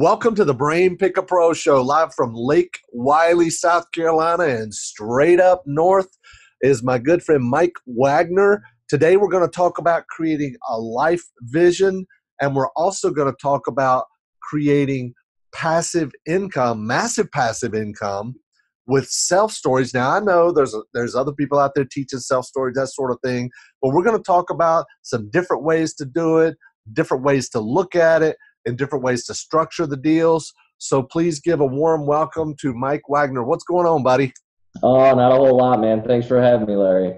Welcome to the Brain Pick a Pro Show, live from Lake Wiley, South Carolina, and straight up north is my good friend Mike Wagner. Today we're going to talk about creating a life vision, and we're also going to talk about creating passive income, massive passive income with self-storage. Now, I know there's other people out there teaching self-storage, that sort of thing, but we're going to talk about some different ways to do it, different ways to look at it, and different ways to structure the deals. So please give a warm welcome to Mike Wagner. What's going on, buddy? Oh, not a whole lot, man. Thanks for having me, Larry.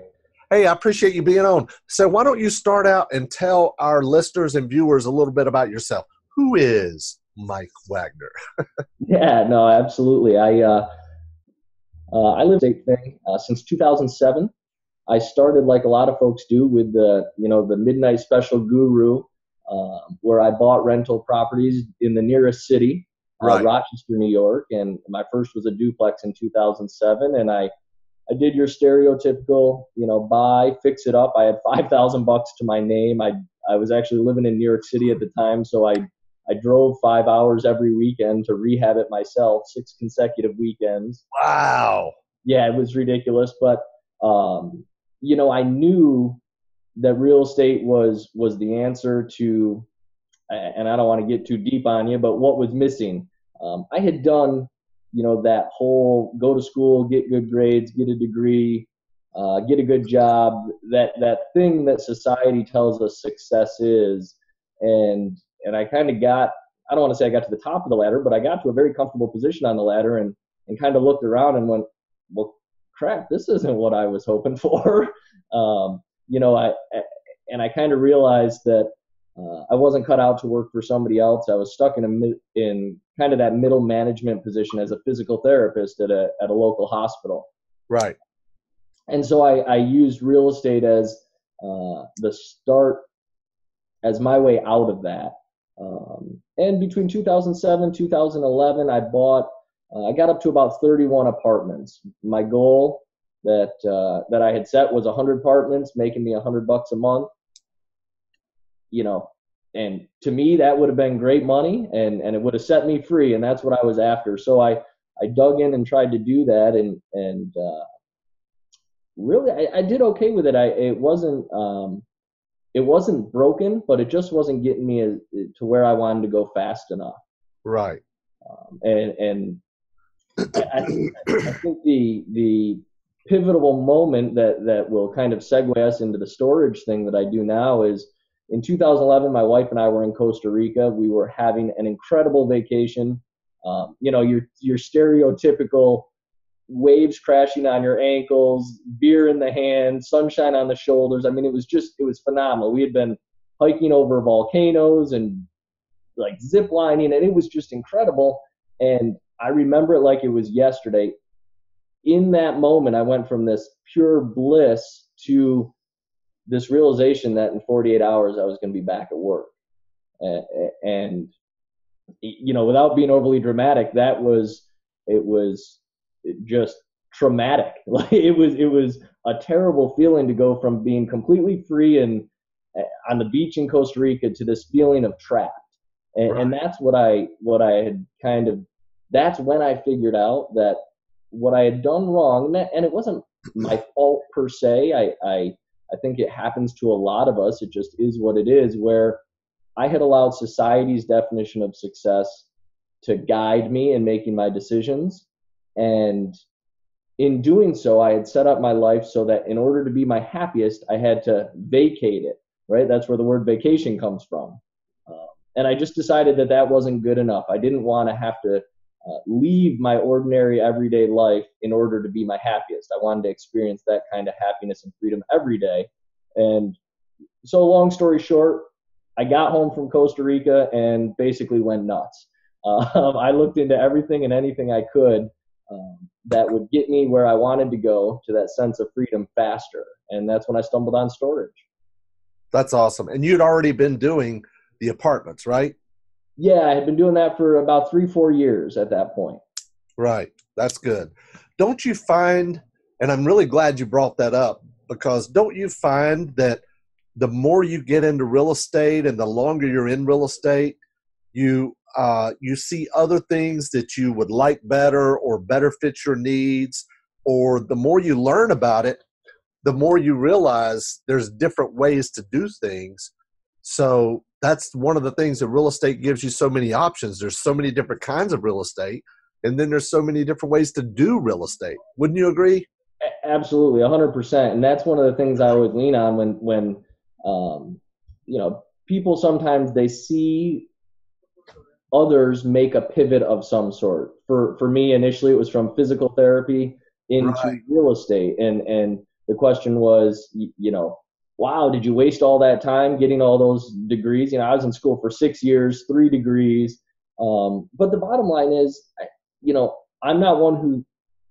Hey, I appreciate you being on. So why don't you start out and tell our listeners and viewers a little bit about yourself? Who is Mike Wagner? Yeah, no, absolutely. I lived a thing since 2007. I started like a lot of folks do with the midnight special guru, where I bought rental properties in the nearest city, Right. Rochester, New York, and my first was a duplex in 2007. And I did your stereotypical, buy, fix it up. I had $5,000 to my name. I was actually living in New York City at the time, so I drove 5 hours every weekend to rehab it myself, 6 consecutive weekends. Wow. Yeah, it was ridiculous, but I knew that real estate was the answer to, and I don't want to get too deep on you, but what was missing. I had done, that whole go to school, get good grades, get a degree, get a good job, that thing that society tells us success is. And I kind of I don't want to say I got to the top of the ladder, but I got to a very comfortable position on the ladder and kind of looked around and went, well, crap, this isn't what I was hoping for. I kind of realized that I wasn't cut out to work for somebody else. I was stuck in kind of that middle management position as a physical therapist at a local hospital. Right. And so I used real estate as the start, as my way out of that. And between 2007, 2011, I got up to about 31 apartments. My goal that I had set was 100 apartments, making me $100 a month. And to me that would have been great money, and it would have set me free, and that's what I was after. So I dug in and tried to do that, and really I did okay with it. It wasn't broken, but it just wasn't getting me to where I wanted to go fast enough. Right. And I think the pivotal moment that will kind of segue us into the storage thing that I do now is in 2011, my wife and I were in Costa Rica. We were having an incredible vacation. Your stereotypical waves crashing on your ankles, beer in the hand, sunshine on the shoulders. I mean, it was phenomenal. We had been hiking over volcanoes and like zip lining, and it was just incredible. And I remember it like it was yesterday. In that moment, I went from this pure bliss to this realization that in 48 hours I was going to be back at work. And without being overly dramatic, it was just traumatic. Like it was a terrible feeling to go from being completely free and on the beach in Costa Rica to this feeling of trapped. And that's what I had kind of, that's when I figured out that what I had done wrong, and it wasn't my fault per se. I think it happens to a lot of us. It just is what it is, where I had allowed society's definition of success to guide me in making my decisions. And in doing so, I had set up my life so that in order to be my happiest, I had to vacate it, right? That's where the word vacation comes from. And I just decided that wasn't good enough. I didn't want to have to leave my ordinary everyday life in order to be my happiest. I wanted to experience that kind of happiness and freedom every day. And so long story short, I got home from Costa Rica and basically went nuts. I looked into everything and anything I could that would get me where I wanted to go, to that sense of freedom faster. And that's when I stumbled on storage. That's awesome. And you'd already been doing the apartments, right? Yeah, I had been doing that for about 3-4 years at that point. Right. That's good. Don't you find, and I'm really glad you brought that up, because don't you find that the more you get into real estate and the longer you're in real estate, you you see other things that you would like better or better fit your needs, or the more you learn about it, the more you realize there's different ways to do things. So that's one of the things that real estate gives you so many options. There's so many different kinds of real estate, and then there's so many different ways to do real estate. Wouldn't you agree? Absolutely, 100%. And that's one of the things I always lean on when people sometimes they see others make a pivot of some sort. For me, initially, it was from physical therapy into Right. real estate, and the question was, wow, did you waste all that time getting all those degrees? I was in school for 6 years, 3 degrees. But the bottom line is, I'm not one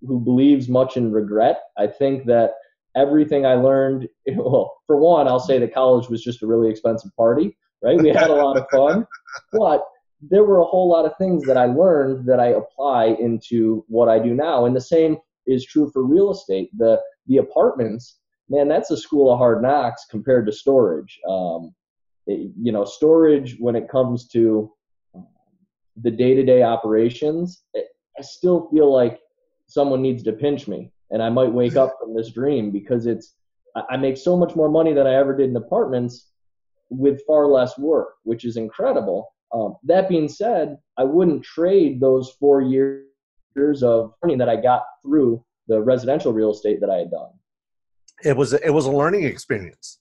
who believes much in regret. I think that everything I learned, well, for one, I'll say that college was just a really expensive party, right? We had a lot of fun, but there were a whole lot of things that I learned that I apply into what I do now. And the same is true for real estate. The apartments, man, that's a school of hard knocks compared to storage. Storage, when it comes to the day-to-day operations, I still feel like someone needs to pinch me, and I might wake up from this dream because I make so much more money than I ever did in apartments with far less work, which is incredible. That being said, I wouldn't trade those 4 years of learning that I got through the residential real estate that I had done. It was a learning experience.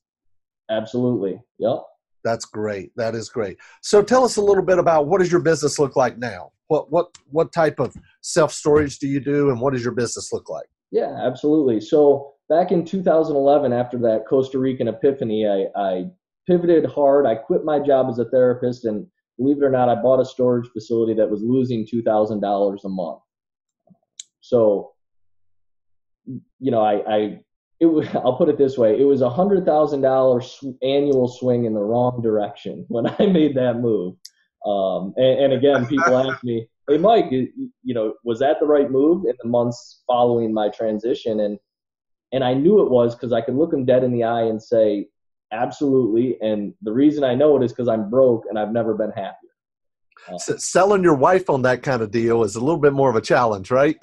Absolutely. Yep. That's great. That is great. So tell us a little bit about, what does your business look like now? What type of self-storage do you do, and what does your business look like? Yeah, absolutely. So back in 2011, after that Costa Rican epiphany, I pivoted hard. I quit my job as a therapist, and believe it or not, I bought a storage facility that was losing $2,000 a month. So, I'll put it this way: it was $100,000 annual swing in the wrong direction when I made that move. And again, people ask me, "Hey, Mike, was that the right move?" In the months following my transition, and I knew it was because I could look them dead in the eye and say, "Absolutely." And the reason I know it is because I'm broke and I've never been happier. Selling your wife on that kind of deal is a little bit more of a challenge, right?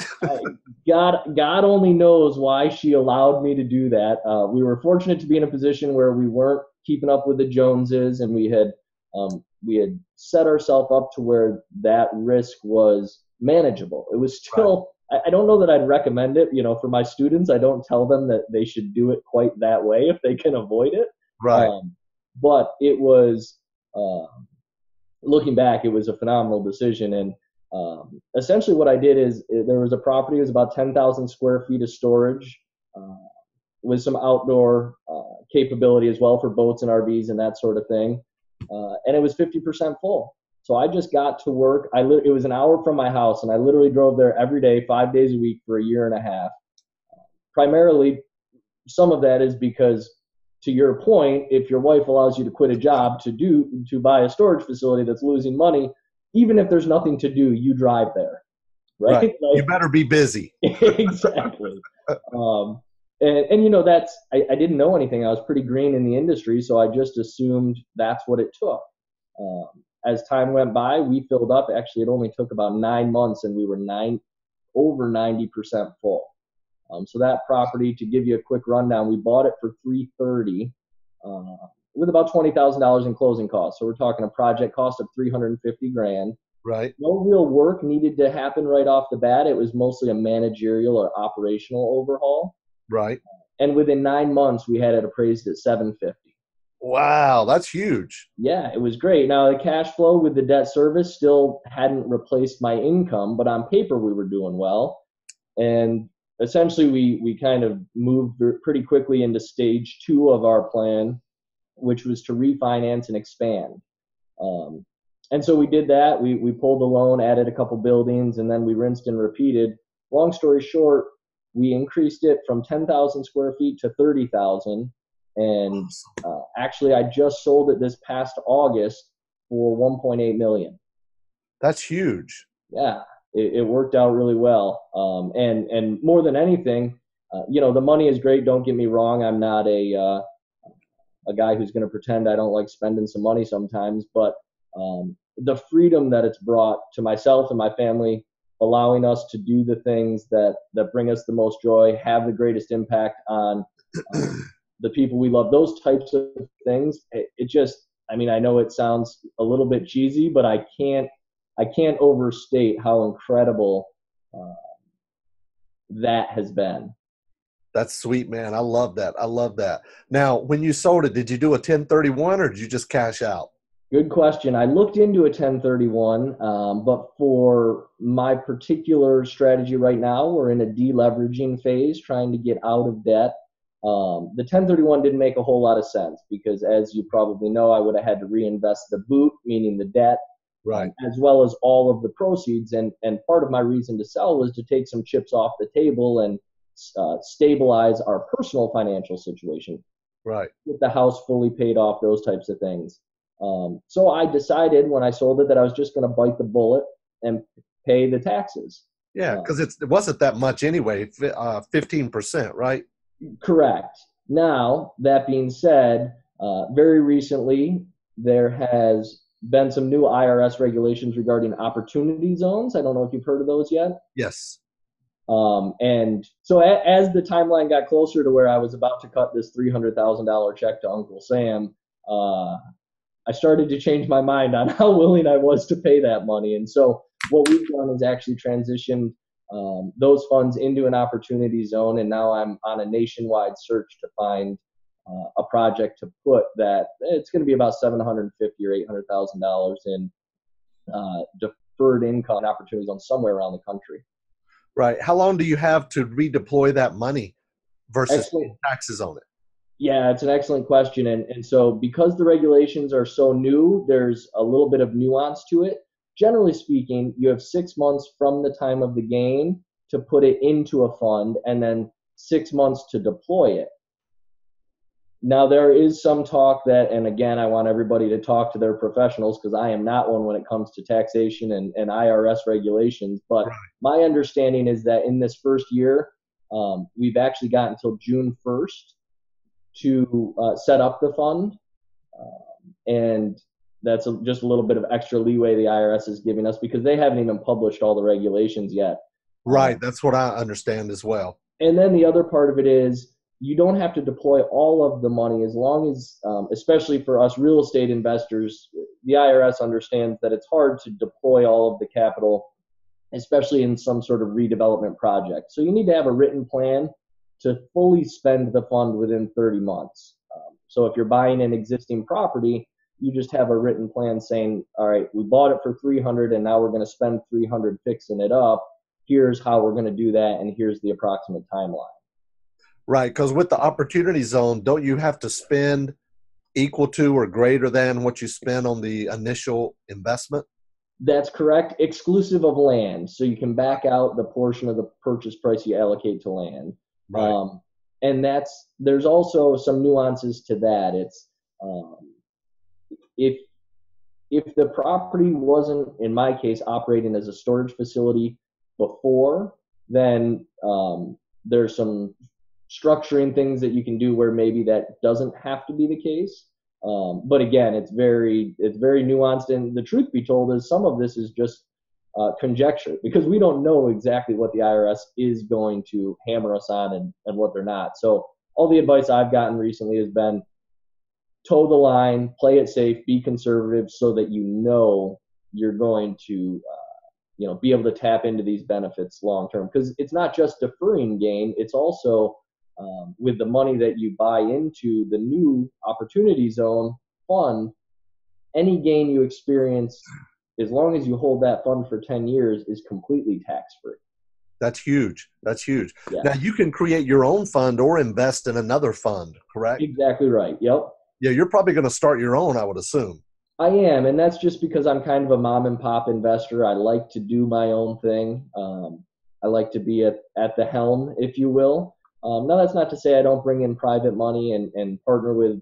God only knows why she allowed me to do that. We were fortunate to be in a position where we weren't keeping up with the Joneses, and we had set ourselves up to where that risk was manageable. It was still, right. I don't know that I'd recommend it. For my students, I don't tell them that they should do it quite that way if they can avoid it. Right. But it was. Looking back, it was a phenomenal decision. And essentially what I did is, there was a property, it was about 10,000 square feet of storage with some outdoor capability as well for boats and RVs and that sort of thing. And it was 50% full. So I just got to work. It was an hour from my house, and I literally drove there every day, 5 days a week for a year and a half. Primarily, some of that is because, to your point, if your wife allows you to quit a job to buy a storage facility that's losing money, even if there's nothing to do, you drive there, right? Like, you better be busy. Exactly. And I didn't know anything. I was pretty green in the industry, so I just assumed that's what it took. As time went by, we filled up. Actually, it only took about 9 months, and we were over 90% full. So that property, to give you a quick rundown, we bought it for $330 with about $20,000 in closing costs. So we're talking a project cost of $350,000. Right. No real work needed to happen right off the bat. It was mostly a managerial or operational overhaul. Right. And within 9 months, we had it appraised at $750,000. Wow, that's huge. Yeah, it was great. Now, the cash flow with the debt service still hadn't replaced my income, but on paper, we were doing well. And essentially, we kind of moved pretty quickly into stage 2 of our plan, which was to refinance and expand. And so we did that. We pulled the loan, added a couple buildings, and then we rinsed and repeated. Long story short, we increased it from 10,000 square feet to 30,000. And actually, I just sold it this past August for $1.8 million. That's huge. Yeah. It worked out really well. And more than anything, the money is great. Don't get me wrong. I'm not a guy who's going to pretend I don't like spending some money sometimes, but the freedom that it's brought to myself and my family, allowing us to do the things that bring us the most joy, have the greatest impact on the people we love, those types of things. It just, I mean, I know it sounds a little bit cheesy, but I can't overstate how incredible uh, that has been. That's sweet, man. I love that. I love that. Now, when you sold it, did you do a 1031 or did you just cash out? Good question. I looked into a 1031, but for my particular strategy right now, we're in a deleveraging phase, trying to get out of debt. The 1031 didn't make a whole lot of sense because, as you probably know, I would have had to reinvest the boot, meaning the debt, Right. as well as all of the proceeds. And part of my reason to sell was to take some chips off the table and stabilize our personal financial situation, Right. get the house fully paid off, those types of things. So I decided when I sold it that I was just going to bite the bullet and pay the taxes. Yeah, Uh, because it wasn't that much anyway, 15%, right? Correct. Now, that being said, very recently there has been some new IRS regulations regarding opportunity zones. I don't know if you've heard of those yet. Yes. And so as the timeline got closer to where I was about to cut this $300,000 check to Uncle Sam, I started to change my mind on how willing I was to pay that money. And so what we've done is actually transitioned those funds into an opportunity zone. And now I'm on a nationwide search to find a project to put that. It's going to be about $750 or $800,000 in deferred income opportunities on somewhere around the country. Right. How long do you have to redeploy that money versus Excellent. taxes on it? Yeah, it's an excellent question. And so because the regulations are so new, there's a little bit of nuance to it. Generally speaking, you have 6 months from the time of the gain to put it into a fund and then 6 months to deploy it. Now, there is some talk that, and again, I want everybody to talk to their professionals because I am not one when it comes to taxation and IRS regulations. But Right. my understanding is that in this first year, we've actually got until June 1st to set up the fund. And that's just a little bit of extra leeway the IRS is giving us because they haven't even published all the regulations yet. Right. That's what I understand as well. And then the other part of it is you don't have to deploy all of the money as long as, especially for us real estate investors, the IRS understands that it's hard to deploy all of the capital, especially in some sort of redevelopment project. So you need to have a written plan to fully spend the fund within 30 months. So if you're buying an existing property, you just have a written plan saying, all right, we bought it for 300 and now we're going to spend 300 fixing it up. Here's how we're going to do that. And here's the approximate timeline. Right. Because with the opportunity zone, don't you have to spend equal to or greater than what you spend on the initial investment? That's correct, exclusive of land. So you can back out the portion of the purchase price you allocate to land. Right. And there's also some nuances to that. It's if the property wasn't, in my case, operating as a storage facility before, then there's some structuring things that you can do where maybe that doesn't have to be the case. But again, it's very nuanced. And the truth be told is some of this is just conjecture because we don't know exactly what the IRS is going to hammer us on and what they're not. So all the advice I've gotten recently has been toe the line, play it safe, be conservative so that you know you're going to be able to tap into these benefits long term. Because it's not just deferring gain, it's also with the money that you buy into the new opportunity zone fund, any gain you experience, as long as you hold that fund for 10 years, is completely tax-free. That's huge. That's huge. Yeah, Now, you can create your own fund or invest in another fund, correct? exactly right. Yep. Yeah, you're probably going to start your own, I would assume. I am, and that's just because I'm kind of a mom and pop investor. I like to do my own thing. I like to be at the helm, if you will. Now, that's not to say I don't bring in private money and partner with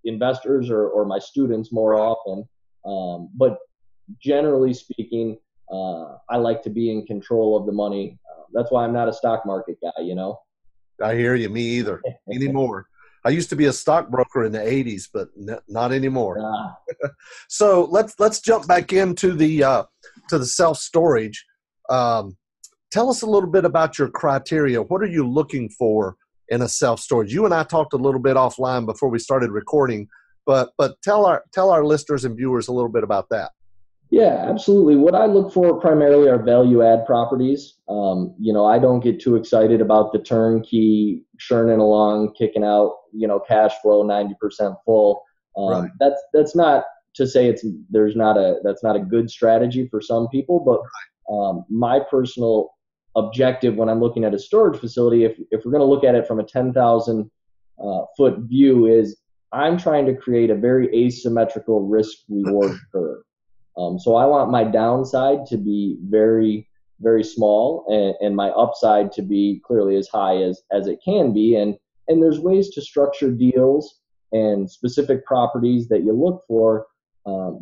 investors or my students more often. But generally speaking, I like to be in control of the money. That's why I'm not a stock market guy, I hear you. Me either. Anymore. I used to be a stockbroker in the 80s, but not anymore. Ah, So let's jump back into the self storage. Tell us a little bit about your criteria. What are you looking for in a self storage? You and I talked a little bit offline before we started recording, but tell our listeners and viewers a little bit about that. yeah, absolutely. What I look for primarily are value add properties. I don't get too excited about the turnkey churning along, kicking out, cash flow 90% full. Right. That's not to say that's not a good strategy for some people, but my personal objective when I'm looking at a storage facility, if we're going to look at it from a 10,000 foot view, is I'm trying to create a very asymmetrical risk reward curve. So I want my downside to be very, very small, and my upside to be clearly as high as it can be. And there's ways to structure deals and specific properties that you look for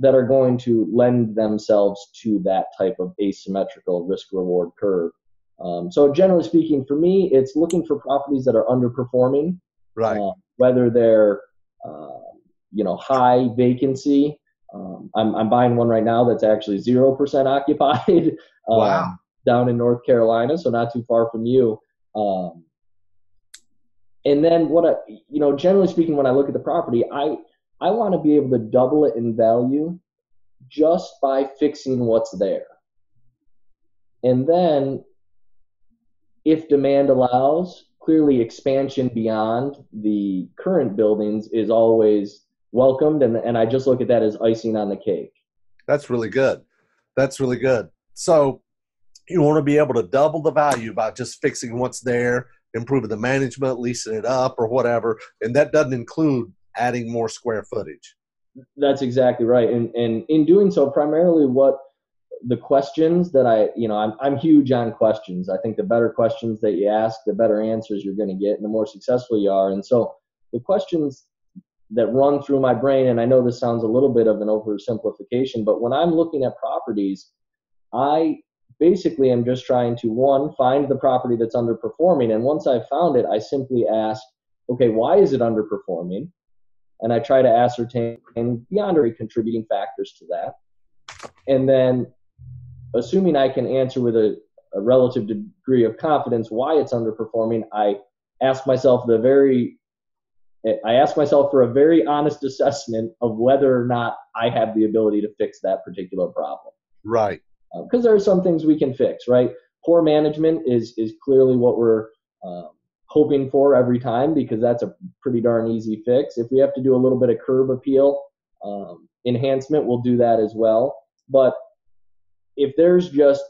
that are going to lend themselves to that type of asymmetrical risk reward curve. So generally speaking, for me, it's looking for properties that are underperforming, Right. whether they're high vacancy. I'm buying one right now that's actually 0% occupied Wow. down in North Carolina, so not too far from you. And then generally speaking, when I look at the property, I want to be able to double it in value just by fixing what's there. And then if demand allows, clearly expansion beyond the current buildings is always welcomed, and I just look at that as icing on the cake. That's really good. That's really good. So you want to be able to double the value by just fixing what's there, improving the management, leasing it up or whatever. And that doesn't include adding more square footage. That's exactly right. And in doing so, primarily what the questions that I'm huge on questions. I think the better questions that you ask, the better answers you're going to get and the more successful you are. And so the questions that run through my brain, and I know this sounds a little bit of an oversimplification, but when I'm looking at properties, I basically am just trying to, one, find the property that's underperforming. And once I've found it, I simply ask, okay, why is it underperforming? And I try to ascertain beyond contributing factors to that. And then, assuming I can answer with a relative degree of confidence why it's underperforming, I ask myself for a very honest assessment of whether or not I have the ability to fix that particular problem. Right. Because there are some things we can fix, right? Poor management is clearly what we're hoping for every time, because that's a pretty darn easy fix. If we have to do a little bit of curb appeal enhancement, we'll do that as well. But if there's just,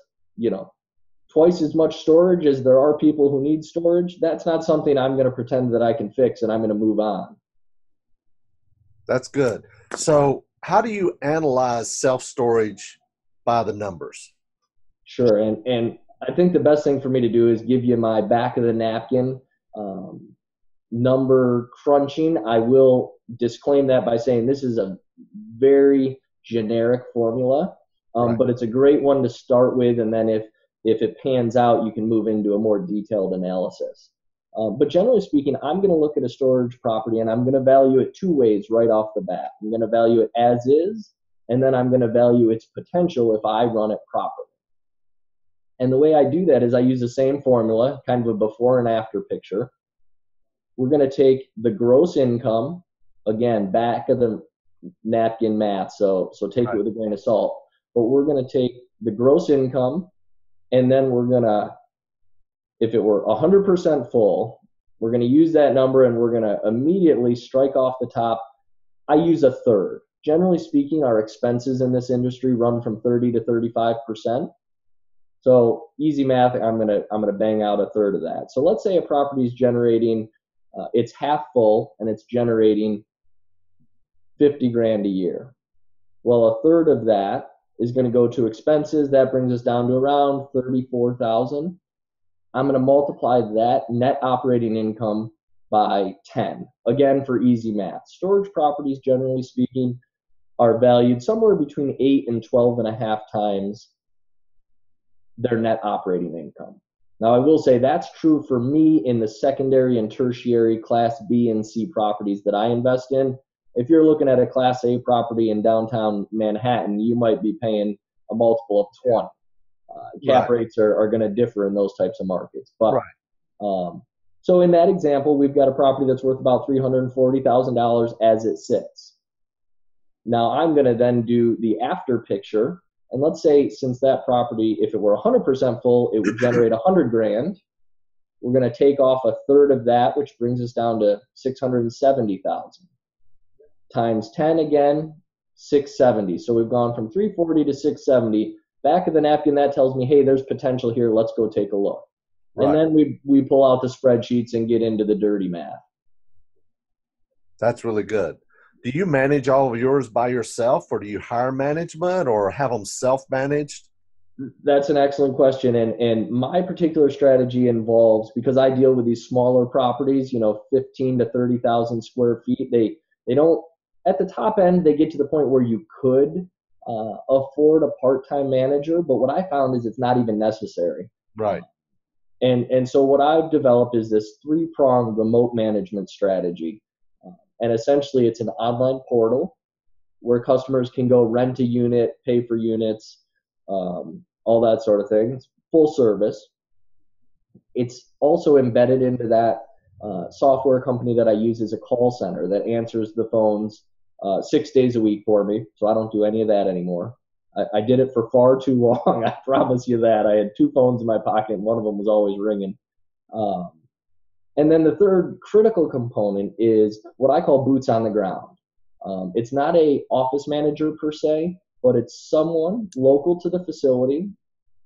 twice as much storage as there are people who need storage, that's not something I'm going to pretend that I can fix and I'm going to move on. That's good. So how do you analyze self-storage by the numbers? Sure. And I think the best thing for me to do is give you my back of the napkin number crunching. I will disclaim that by saying this is a very generic formula, Right. but it's a great one to start with. And then if it pans out, you can move into a more detailed analysis. But generally speaking, I'm going to look at a storage property and I'm going to value it two ways right off the bat. I'm going to value it as is, and then I'm going to value its potential if I run it properly. And the way I do that is I use the same formula, kind of a before and after picture. We're going to take the gross income, again, back of the napkin math, so take it with a grain of salt. But we're going to take the gross income, and then we're going to, if it were 100% full, we're going to use that number and we're going to immediately strike off the top. I use a third. Generally speaking, our expenses in this industry run from 30 to 35%. So easy math, I'm gonna bang out a third of that. So let's say a property is generating, it's half full and it's generating 50 grand a year. Well, a third of that is going to go to expenses. That brings us down to around 34,000. I'm going to multiply that net operating income by 10. Again, for easy math. Storage properties, generally speaking, are valued somewhere between 8 and 12 and a half times their net operating income. Now, I will say that's true for me in the secondary and tertiary class B and C properties that I invest in. If you're looking at a class A property in downtown Manhattan, you might be paying a multiple of 20. Cap Right. rates are going to differ in those types of markets. But Right. so in that example, we've got a property that's worth about $340,000 as it sits. Now I'm going to then do the after picture. And let's say since that property, if it were 100% full, it would generate 100 grand. We're going to take off a third of that, which brings us down to 670,000 times 10 again, 670. So we've gone from 340 to 670. Back of the napkin, that tells me, hey, there's potential here. Let's go take a look. And Right. then we pull out the spreadsheets and get into the dirty math. That's really good. Do you manage all of yours by yourself, or do you hire management, or have them self-managed? That's an excellent question. And my particular strategy involves, because I deal with these smaller properties, 15 to 30,000 square feet, they don't, at the top end, they get to the point where you could afford a part-time manager. But what I found is it's not even necessary. Right. And so what I've developed is this three-pronged remote management strategy. And essentially, it's an online portal where customers can go rent a unit, pay for units, all that sort of thing. It's full service. It's also embedded into that software company that I use as a call center that answers the phones 6 days a week for me. So I don't do any of that anymore. I did it for far too long. I promise you that. I had two phones in my pocket, and one of them was always ringing. Um, and then the third critical component is what I call boots on the ground. It's not a office manager per se, but it's someone local to the facility,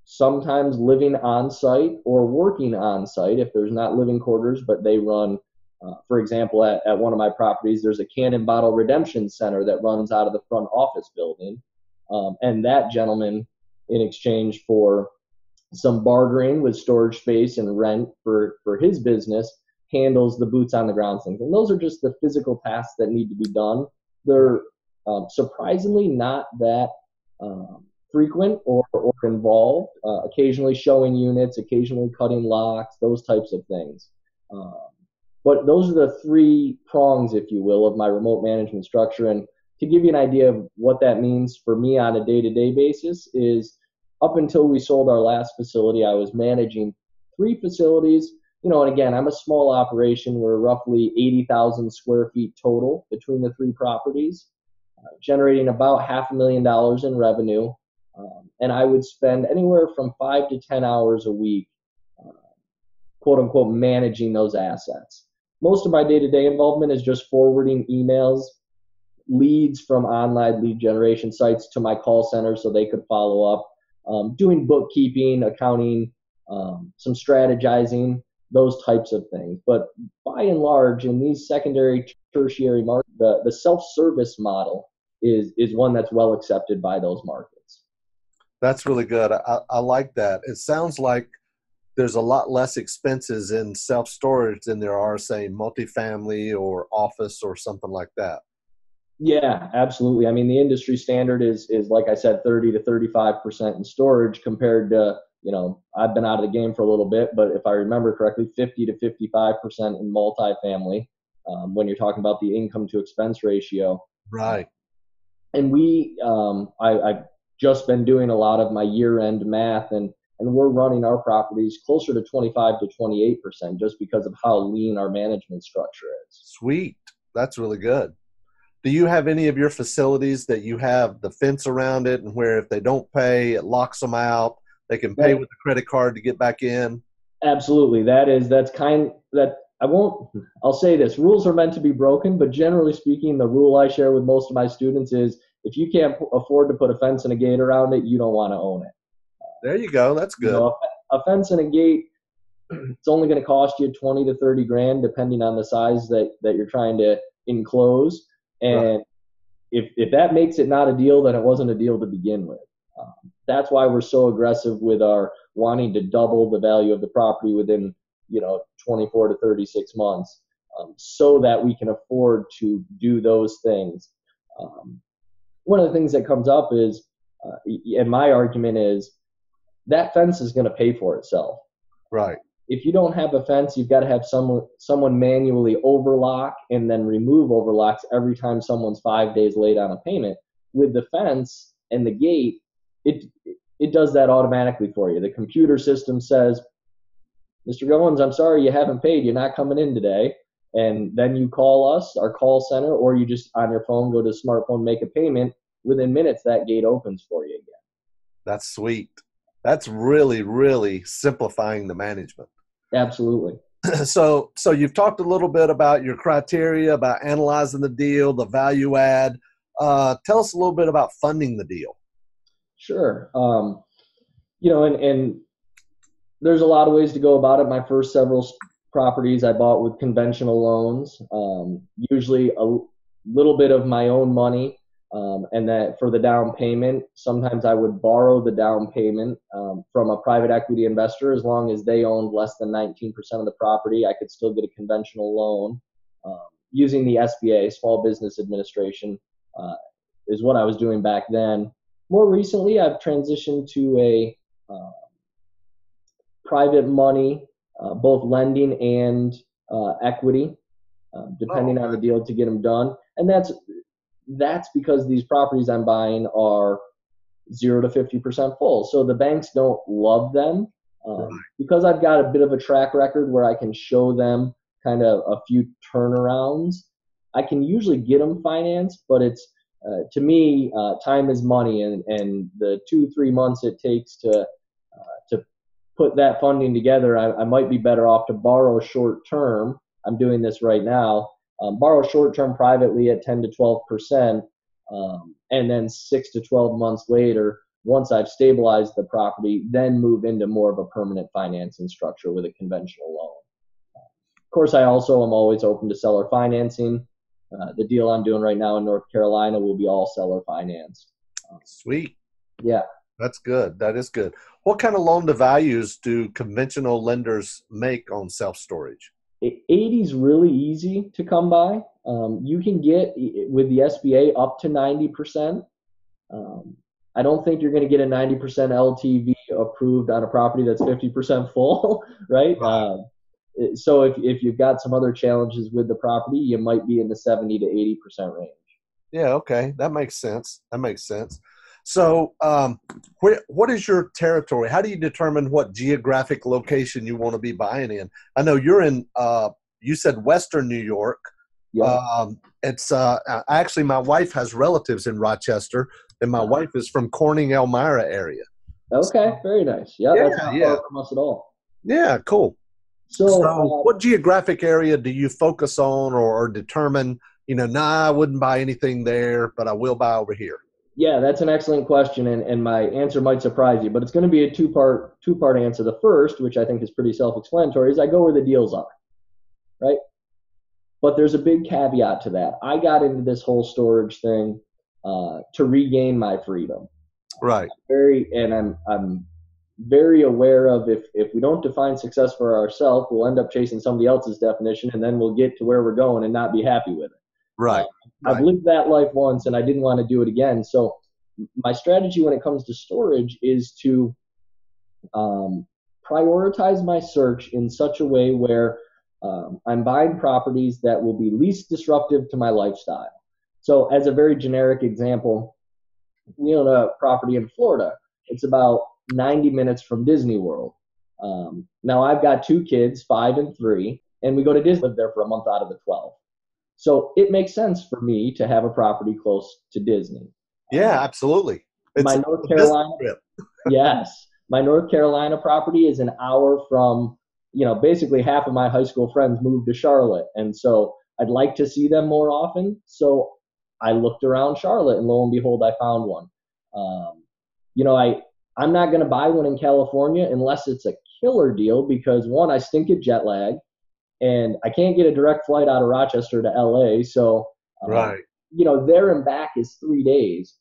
sometimes living on site or working on site if there's not living quarters, but they run, for example, at one of my properties, there's a cannon bottle redemption center that runs out of the front office building. And that gentleman, in exchange for some bartering with storage space and rent for his business, handles the boots on the ground things. And those are just the physical tasks that need to be done. They're surprisingly not that frequent or involved, occasionally showing units, occasionally cutting locks, those types of things. Um, but those are the three prongs, if you will, of my remote management structure. And to give you an idea of what that means for me on a day-to-day basis is up until we sold our last facility, I was managing three facilities. And again, I'm a small operation. We're roughly 80,000 square feet total between the three properties, generating about $500,000 in revenue. And I would spend anywhere from 5 to 10 hours a week, quote unquote, managing those assets. Most of my day-to-day involvement is just forwarding emails, leads from online lead generation sites to my call center so they could follow up, doing bookkeeping, accounting, some strategizing, those types of things. But by and large, in these secondary, tertiary markets, the self-service model is one that's well accepted by those markets. That's really good. I like that. It sounds like there's a lot less expenses in self-storage than there are, say, multifamily or office or something like that. Yeah, absolutely. I mean, the industry standard is like I said, 30 to 35% in storage compared to, I've been out of the game for a little bit, but if I remember correctly, 50 to 55% in multifamily, when you're talking about the income to expense ratio. Right. And I've just been doing a lot of my year-end math, and we're running our properties closer to 25 to 28% just because of how lean our management structure is. Sweet. That's really good. Do you have any of your facilities that you have the fence around it, and where if they don't pay, it locks them out? They can pay with a credit card to get back in? Absolutely. I'll say this, rules are meant to be broken, but generally speaking, the rule I share with most of my students is if you can't afford to put a fence and a gate around it, you don't want to own it. There you go. That's good. A fence and a gate, it's only going to cost you 20 to 30 grand, depending on the size that you're trying to enclose. And Right. if that makes it not a deal, then it wasn't a deal to begin with. That's why we're so aggressive with our wanting to double the value of the property within 24 to 36 months, so that we can afford to do those things. One of the things that comes up is, and my argument is, that fence is going to pay for itself. Right. If you don't have a fence, you've got to have someone manually overlock and then remove overlocks every time someone's 5 days late on a payment. With the fence and the gate, it it does that automatically for you. The computer system says, Mr. Goins, I'm sorry you haven't paid. You're not coming in today. And then you call us, our call center, or you just on your phone go to smartphone, make a payment. Within minutes, that gate opens for you again. That's sweet. That's really, really simplifying the management. Absolutely. So you've talked a little bit about your criteria, about analyzing the deal, the value add. Tell us a little bit about funding the deal. Sure. And there's a lot of ways to go about it. My first several properties I bought with conventional loans, usually a little bit of my own money, and that for the down payment. Sometimes I would borrow the down payment from a private equity investor. As long as they owned less than 19% of the property, I could still get a conventional loan using the SBA, Small Business Administration, is what I was doing back then. More recently, I've transitioned to a private money, both lending and equity, depending on the deal to get them done. And that's because these properties I'm buying are 0 to 50% full. So the banks don't love them because I've got a bit of a track record where I can show them kind of a few turnarounds. I can usually get them financed, but it's to me, time is money, and the 2-3 months it takes to put that funding together, I might be better off to borrow short term. I'm doing this right now. Borrow short term privately at 10 to 12%, and then 6 to 12 months later, once I've stabilized the property, then move into more of a permanent financing structure with a conventional loan. Of course, I also am always open to seller financing. The deal I'm doing right now in North Carolina will be all seller financed. Sweet. Yeah. That's good. That is good. What kind of loan to values do conventional lenders make on self-storage? 80 is really easy to come by. You can get with the SBA up to 90%. I don't think you're going to get a 90% LTV approved on a property that's 50% full, right? So if you've got some other challenges with the property, you might be in the 70 to 80% range. Yeah, okay. That makes sense. So what is your territory? How do you determine what geographic location you want to be buying in? I know you're in, you said Western New York. Yeah. It's actually my wife has relatives in Rochester, and my wife is from Corning, Elmira area. Okay, very nice. Yeah, that's not far from us at all. Yeah, cool. So what geographic area do you focus on or determine, I wouldn't buy anything there, but I will buy over here? Yeah, that's an excellent question, and my answer might surprise you, but it's going to be a two-part answer. The first, which I think is pretty self-explanatory, is I go where the deals are, right? But there's a big caveat to that. I got into this whole storage thing to regain my freedom. Right. I'm very aware of if we don't define success for ourselves, we'll end up chasing somebody else's definition, and then we'll get to where we're going and not be happy with it. Right. I've lived that life once, and I didn't want to do it again. So my strategy when it comes to storage is to prioritize my search in such a way where I'm buying properties that will be least disruptive to my lifestyle. So as a very generic example, we own a property in Florida. It's about 90 minutes from Disney World. Now I've got 2 kids, 5 and 3, and we go to Disney there for a month out of the 12. So it makes sense for me to have a property close to Disney. Yeah, absolutely. It's my North Carolina trip. Yes. My North Carolina property is an hour from, basically half of my high school friends moved to Charlotte. And so I'd like to see them more often. So I looked around Charlotte, and lo and behold, I found one. I'm not going to buy one in California unless it's a killer deal because, one, I stink at jet lag. And I can't get a direct flight out of Rochester to LA. So, there and back is 3 days.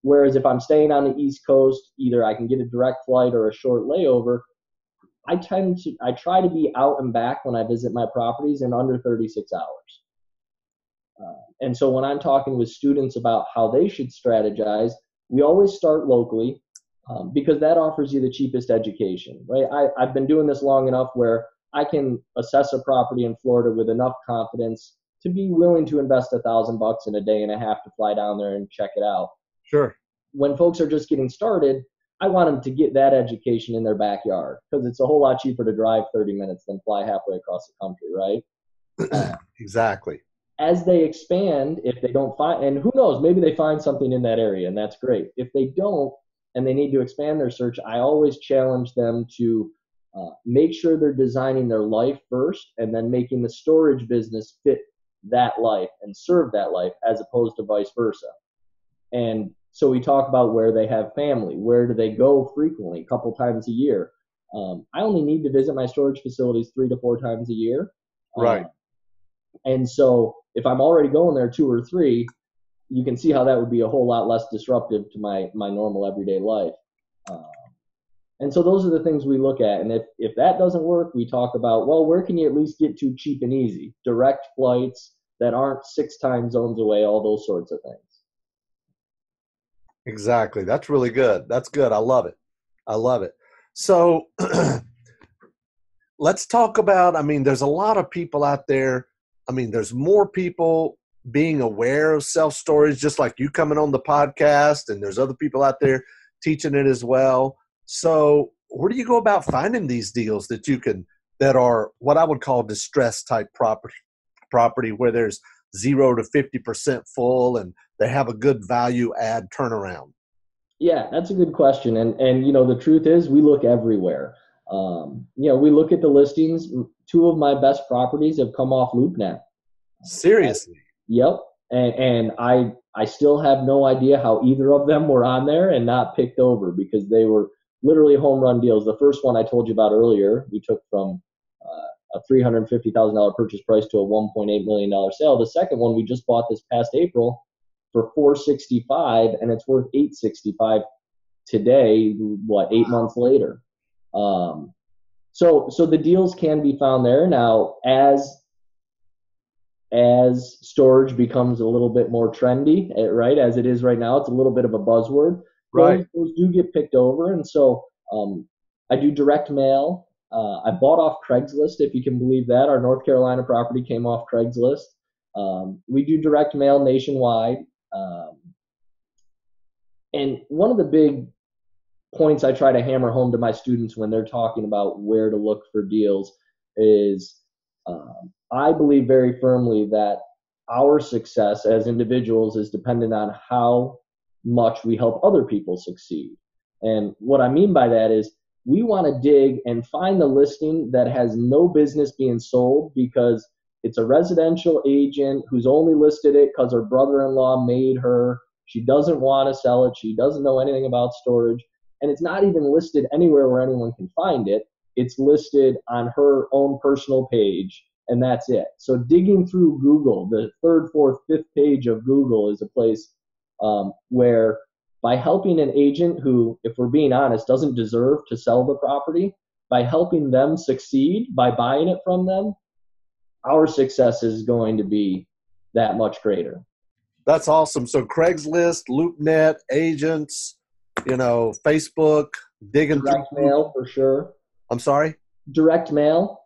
Whereas if I'm staying on the East Coast, either I can get a direct flight or a short layover. I try to be out and back when I visit my properties in under 36 hours. And so when I'm talking with students about how they should strategize, we always start locally. because that offers you the cheapest education, right? I've been doing this long enough where I can assess a property in Florida with enough confidence to be willing to invest $1,000 in a day and a half to fly down there and check it out. Sure. When folks are just getting started, I want them to get that education in their backyard because it's a whole lot cheaper to drive 30 minutes than fly halfway across the country, right? Exactly. As they expand, if they don't find, and who knows, maybe they find something in that area and that's great. If they don't and they need to expand their search, I always challenge them to make sure they're designing their life first and then making the storage business fit that life and serve that life as opposed to vice versa. And so we talk about where they have family, where do they go frequently, a couple times a year. I only need to visit my storage facilities 3 to 4 times a year. Right. And so if I'm already going there 2 or 3, you can see how that would be a whole lot less disruptive to my normal everyday life. And so those are the things we look at. And if that doesn't work, we talk about, well, where can you at least get to cheap and easy? Direct flights that aren't 6 time zones away, all those sorts of things. Exactly. That's really good. That's good. I love it. I love it. So let's talk about, I mean, there's a lot of people out there. I mean, there's more people being aware of self-storage, just like you coming on the podcast, and there's other people out there teaching it as well. So where do you go about finding these deals that are what I would call distressed type property where there's 0 to 50% full and they have a good value add turnaround? Yeah, that's a good question. And the truth is we look everywhere. We look at the listings. 2 of my best properties have come off LoopNet. Seriously? Yep. And I still have no idea how either of them were on there and not picked over because they were literally home run deals. The first one I told you about earlier, we took from a $350,000 purchase price to a $1.8 million sale. The second one we just bought this past April for $465, and it's worth $865 today. 8 months later? So the deals can be found there. Now, as storage becomes a little bit more trendy, right, as it is right now, it's a little bit of a buzzword. Right. Those do get picked over, and so I do direct mail. I bought off Craigslist, if you can believe that. Our North Carolina property came off Craigslist. We do direct mail nationwide. And one of the big points I try to hammer home to my students when they're talking about where to look for deals is I believe very firmly that our success as individuals is dependent on how much we help other people succeed. And what I mean by that is we want to dig and find the listing that has no business being sold because it's a residential agent who's only listed it because her brother-in-law made her. She doesn't want to sell it. She doesn't know anything about storage. And it's not even listed anywhere where anyone can find it. It's listed on her own personal page, and that's it. So digging through Google, the 3rd, 4th, 5th page of Google is a place where by helping an agent who, if we're being honest, doesn't deserve to sell the property, by helping them succeed, by buying it from them, our success is going to be that much greater. That's awesome. So Craigslist, LoopNet, agents, Facebook, digging direct mail for sure. I'm sorry? Direct mail.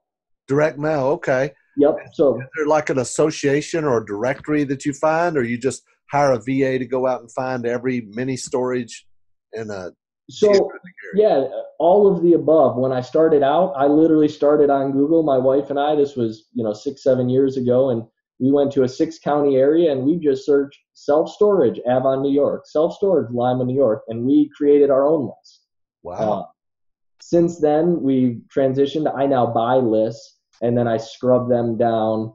Direct mail, okay. Yep. So is there like an association or a directory that you find, or you just hire a VA to go out and find every mini storage in a yeah, all of the above. When I started out, I literally started on Google. My wife and I, this was 6-7 years ago, and we went to a 6-county area and we just searched self-storage, Avon, New York, self-storage, Lima, New York, and we created our own list. Wow. Since then, we've transitioned. I now buy lists and then I scrub them down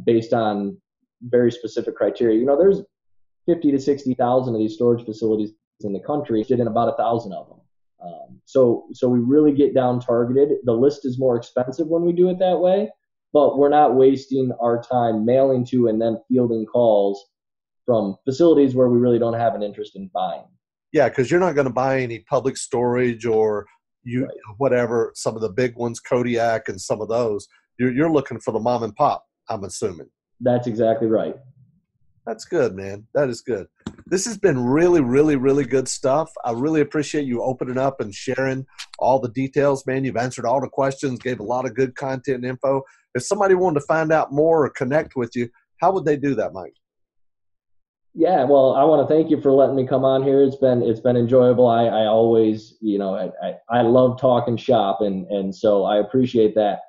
based on very specific criteria. There's 50 to 60,000 of these storage facilities in the country, did in about 1,000 of them. So we really get down targeted. The list is more expensive when we do it that way, but we're not wasting our time mailing to and then fielding calls from facilities where we really don't have an interest in buying. Yeah, because you're not going to buy any public storage or Right. whatever, some of the big ones, Kodiak and some of those. You're looking for the mom and pop, I'm assuming. That's exactly right. That's good, man. That is good. This has been really, really, really good stuff. I really appreciate you opening up and sharing all the details, man. You've answered all the questions, gave a lot of good content and info. If somebody wanted to find out more or connect with you, how would they do that, Mike? Yeah, well, I want to thank you for letting me come on here. It's been enjoyable. I always, I love talking shop, and so I appreciate that.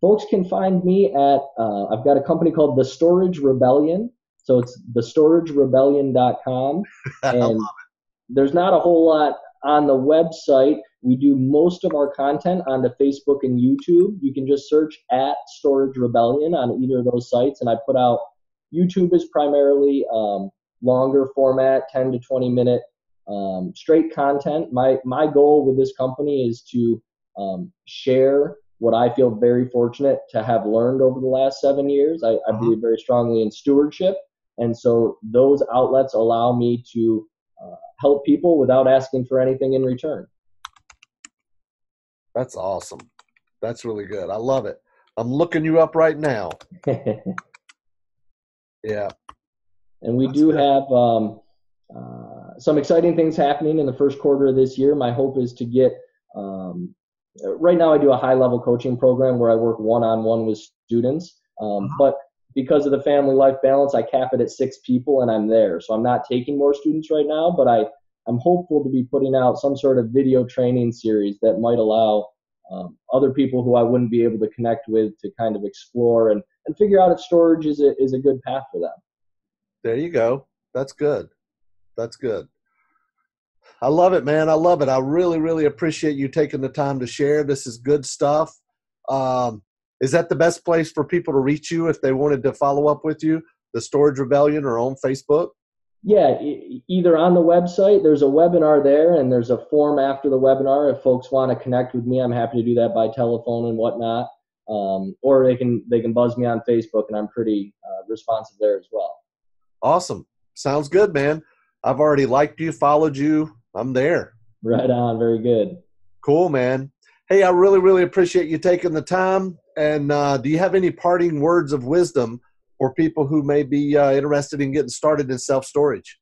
Folks can find me at I've got a company called The Storage Rebellion. So it's thestoragerebellion.com. I love And there's not a whole lot on the website. We do most of our content onto Facebook and YouTube. You can just search at Storage Rebellion on either of those sites. And I put out, YouTube is primarily longer format, 10 to 20 minute straight content. My goal with this company is to share what I feel very fortunate to have learned over the last 7 years. I believe very strongly in stewardship. And so those outlets allow me to help people without asking for anything in return. That's awesome. That's really good. I love it. I'm looking you up right now. Yeah. And we do have some exciting things happening in the first quarter of this year. My hope is to get, right now I do a high-level coaching program where I work one-on-one with students. But because of the family life balance, I cap it at 6 people and I'm there. So I'm not taking more students right now, but I'm hopeful to be putting out some sort of video training series that might allow other people who I wouldn't be able to connect with to kind of explore and figure out if storage is a good path for them. There you go. That's good. That's good. I love it, man. I love it. I really, really appreciate you taking the time to share. This is good stuff. Is that the best place for people to reach you if they wanted to follow up with you, the Storage Rebellion, or on Facebook? Yeah, either on the website, there's a webinar there, and there's a form after the webinar. If folks want to connect with me, I'm happy to do that by telephone and whatnot. Or they can buzz me on Facebook, and I'm pretty responsive there as well. Awesome. Sounds good, man. I've already liked you, followed you. I'm there. Right on. Very good. Cool, man. Hey, I really, really appreciate you taking the time. And do you have any parting words of wisdom for people who may be interested in getting started in self-storage?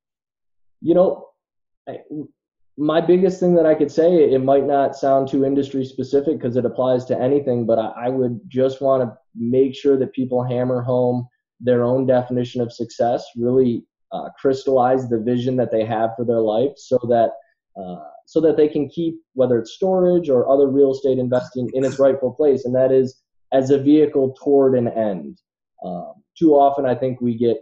My biggest thing that I could say, it might not sound too industry specific because it applies to anything, but I would just want to make sure that people hammer home their own definition of success, really crystallize the vision that they have for their life so that they can keep, whether it's storage or other real estate investing, in its rightful place, and that is as a vehicle toward an end. Too often I think we get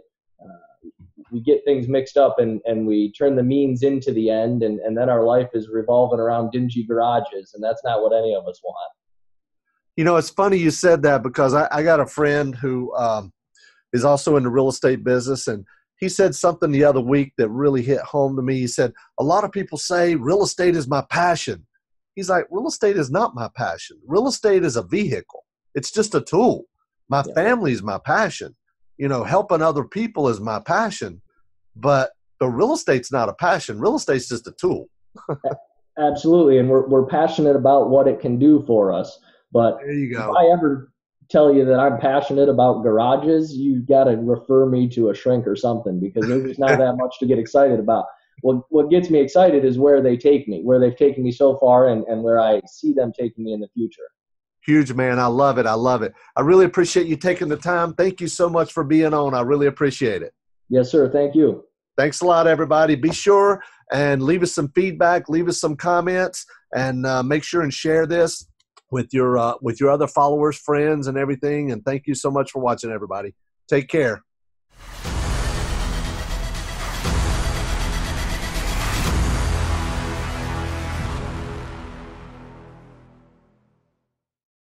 things mixed up and we turn the means into the end, and then our life is revolving around dingy garages, and that's not what any of us want. It's funny you said that because I got a friend who is also in the real estate business, and he said something the other week that really hit home to me. He said, a lot of people say real estate is my passion. He's like, real estate is not my passion. Real estate is a vehicle. It's just a tool. My family is my passion. Helping other people is my passion, but the real estate's not a passion. Real estate's just a tool. Absolutely. And we're passionate about what it can do for us. But there you go. If I ever tell you that I'm passionate about garages, you got to refer me to a shrink or something, because there's not that much to get excited about. What gets me excited is where they take me, where they've taken me so far, and where I see them taking me in the future. Huge, man. I love it. I love it. I really appreciate you taking the time. Thank you so much for being on. I really appreciate it. Yes, sir. Thank you. Thanks a lot, everybody. Be sure and leave us some feedback, leave us some comments, and make sure and share this with your other followers, friends, and everything. And thank you so much for watching, everybody. Take care.